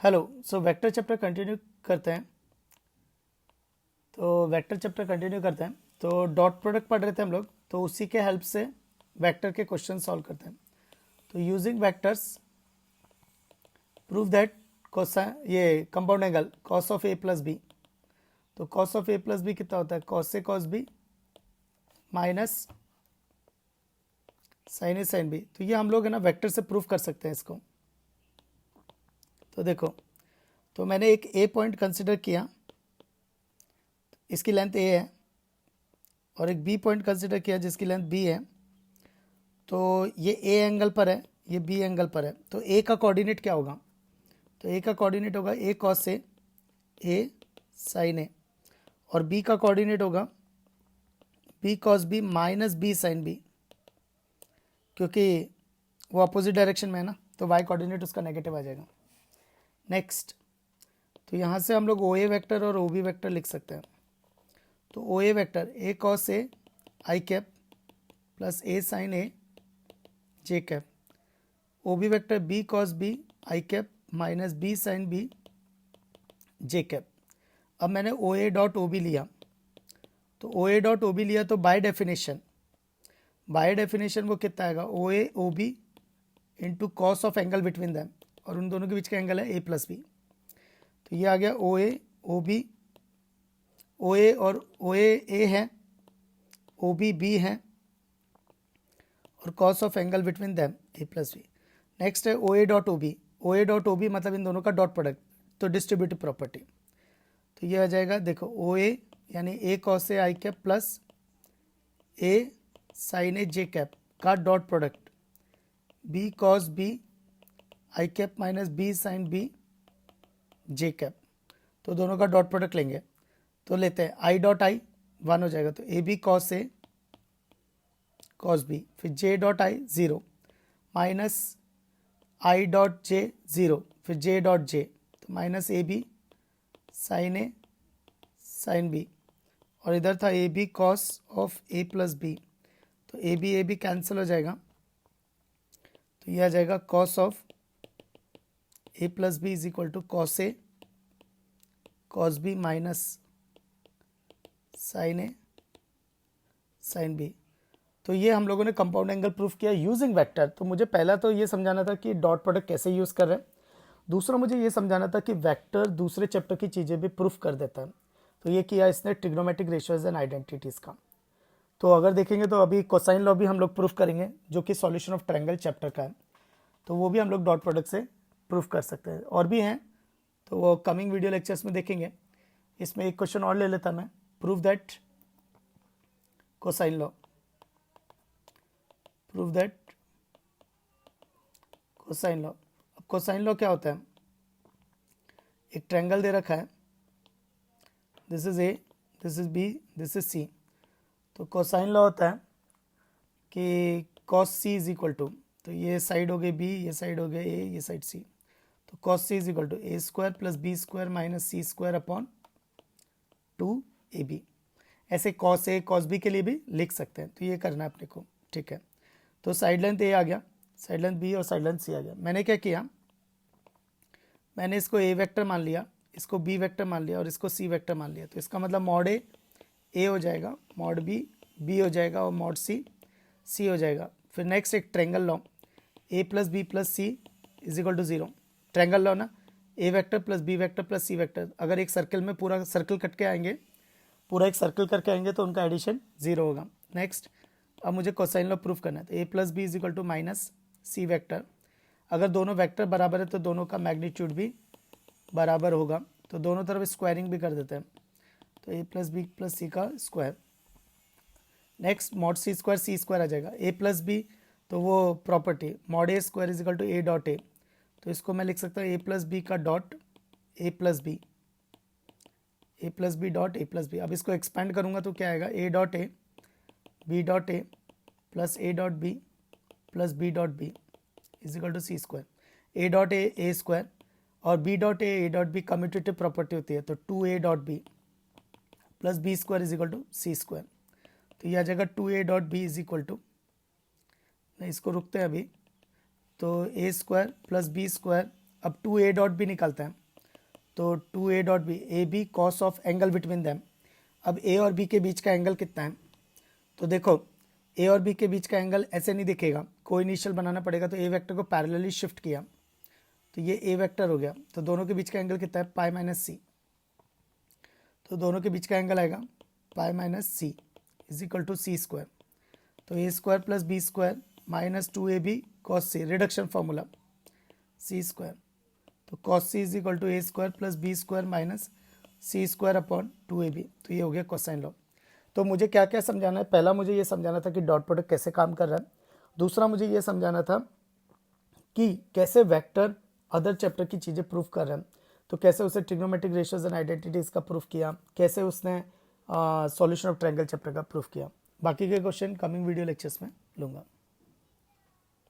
Hello. So vector chapter continue करते हैं। तो डॉट प्रोडक्ट पढ़ रहे थे हम लोग, तो उसी के हेल्प से वेक्टर के क्वेश्चन सॉल्व करते हैं। तो using vectors prove that cosine ये compound angle cos of A plus B. तो cos of A plus B कितना होता है? Cos A cos B minus sine A sine B. तो ये हम लोग है ना वेक्टर से प्रूव कर सकते हैं इसको। तो देखो, तो मैंने एक ए पॉइंट कंसिडर किया, इसकी लेंथ ए है, और एक बी पॉइंट कंसिडर किया जिसकी लेंथ बी है। तो ये ए एंगल पर है, ये बी एंगल पर है। तो ए का कोऑर्डिनेट क्या होगा? तो ए का कोऑर्डिनेट होगा ए कॉस ए साइन ए, और बी का कोऑर्डिनेट होगा B cos B minus B sine B, क्योंकि वो अपोजिट डायरेक्शन में है ना, तो वाई कोऑर्डिनेट उसका नेगेटिव आ जाएगा। नेक्स्ट, तो यहाँ से हम लोग ओ ए वैक्टर और ओ बी वैक्टर लिख सकते हैं। तो O A vector A cos A i cap plus A sine A j cap, O B vector B cos B i cap minus B sine B j cap. अब मैंने ओ A dot O B लिया, तो O A dot O B लिया तो by definition वो कितना आएगा? O A O B into cos of angle between them, और उन दोनों के बीच का एंगल है ए प्लस बी। तो ये आ गया ओ ए ओ बी, ओ ए और ओ ए है, ओ बी बी है, और cos of angle between them A plus B. Next है O A dot O B. O A dot O B मतलब इन दोनों का डॉट प्रोडक्ट, तो डिस्ट्रीब्यूटिव प्रॉपर्टी। तो ये आ जाएगा, देखो ओ ए यानी A cos A i cap plus A sine A j cap का dot product B cos B i cap minus B sine B j cap. तो दोनों का डॉट प्रोडक्ट लेंगे, तो लेते हैं आई डॉट आई 1 हो जाएगा, तो A B cos A cos B, फिर j dot i 0 minus i dot j 0, फिर जे डॉट जे, तो minus A B sine B, और इधर था A B cos of A plus B, तो ए बी कैंसिल हो जाएगा। तो यह आ जाएगा cos of A plus B is equal to cos A cos B minus sine A sine B. तो ये हम लोगों ने कंपाउंड एंगल प्रूफ किया यूजिंग वेक्टर। तो मुझे पहला तो ये समझाना था कि डॉट प्रोडक्ट कैसे यूज़ कर रहे हैं, दूसरा मुझे ये समझाना था कि वेक्टर दूसरे चैप्टर की चीज़ें भी प्रूफ कर देता है। तो ये किया इसने ट्रिग्नोमेट्रिक रेशियोज एंड आइडेंटिटीज़ का। तो अगर देखेंगे तो अभी कोसाइन लॉ भी हम लोग प्रूफ करेंगे, जो कि सॉल्यूशन ऑफ ट्रायंगल चैप्टर का है, तो वो भी हम लोग डॉट प्रोडक्ट से प्रूफ कर सकते हैं। और भी हैं, तो वो कमिंग वीडियो लेक्चर्स में देखेंगे। इसमें एक क्वेश्चन और ले लेता मैं, prove that cosine law cosine law. अब कोसाइन लॉ क्या होता है? एक ट्रायंगल दे रखा है, this is A, this is B, this is C. तो कोसाइन लॉ होता है कि cos c is equal to, तो ये साइड हो गई b, ये साइड हो गया a, ये साइड c, तो cos c is equal to A square plus B square minus C square upon 2ab। ऐसे cos a cos b के लिए भी लिख सकते हैं। तो ये करना है अपने को, ठीक है। तो साइड लेंथ a आ गया, साइड लेंथ b और साइड लेंथ c आ गया। मैंने क्या किया, मैंने इसको a वेक्टर मान लिया, इसको b वेक्टर मान लिया, और इसको c वेक्टर मान लिया। तो इसका मतलब मॉड a हो जाएगा, मॉड b हो जाएगा, और मॉड c हो जाएगा। फिर नेक्स्ट एक triangle law, a plus B plus C is equal to 0। Triangle law ना, a vector plus b vector plus c vector, अगर एक सर्कल में पूरा सर्कल कट के आएंगे, पूरा एक सर्कल करके आएंगे, तो उनका एडिशन 0 होगा। नेक्स्ट, अब मुझे कोसाइन लॉ प्रूफ करना है। तो a plus B is equal to minus C vector, अगर दोनों वेक्टर बराबर है तो दोनों का मैग्नीट्यूड भी बराबर होगा, तो दोनों तरफ स्क्वायरिंग भी कर देते हैं। तो a plus B plus C का square. Next, mod C square आ जाएगा। ए प्लस बी, तो वो property mod A square is equal to A dot A, तो इसको मैं लिख सकता हूँ ए प्लस बी का dot A plus B dot A plus B. अब इसको एक्सपेंड करूँगा तो क्या आएगा? A dot A B dot A plus A dot B plus B dot B is equal to C square. A dot A square, और B dot A dot B commutative property होती है, तो 2a dot B plus B square is equal to C square. तो यह आ जाएगा 2a dot B is equal to, नहीं इसको रुकते हैं अभी, तो A square plus B square अब 2a डॉट भी निकालते हैं, तो 2a dot B, A B cos of angle between them. अब a और b के बीच का एंगल कितना है, तो देखो a और b के बीच का एंगल ऐसे नहीं दिखेगा, को इनिशियल बनाना पड़ेगा, तो a वेक्टर को पैरेलली शिफ्ट किया तो ये a वेक्टर हो गया। तो दोनों के बीच का एंगल कितना है, पाई माइनस सी। तो दोनों के बीच का एंगल आएगा pi minus C is equal to C square. तो A square plus B square minus 2ab cos C, reduction formula C square. तो cos C is equal to A square plus B square minus C square upon 2ab। तो ये हो गया cosine law. तो मुझे क्या क्या समझाना है, पहला मुझे ये समझाना था कि डॉट प्रोडक्ट कैसे काम कर रहा है, दूसरा मुझे ये समझाना था कि कैसे वेक्टर अदर चैप्टर की चीज़ें प्रूफ कर रहे हैं, तो कैसे उसे ट्रिग्नोमेट्रिक रेशियोज एंड आइडेंटिटीज़ का प्रूफ किया, कैसे उसने सॉल्यूशन ऑफ ट्रायंगल चैप्टर का प्रूफ किया। बाकी के क्वेश्चन कमिंग वीडियो लेक्चर्स में लूँगा।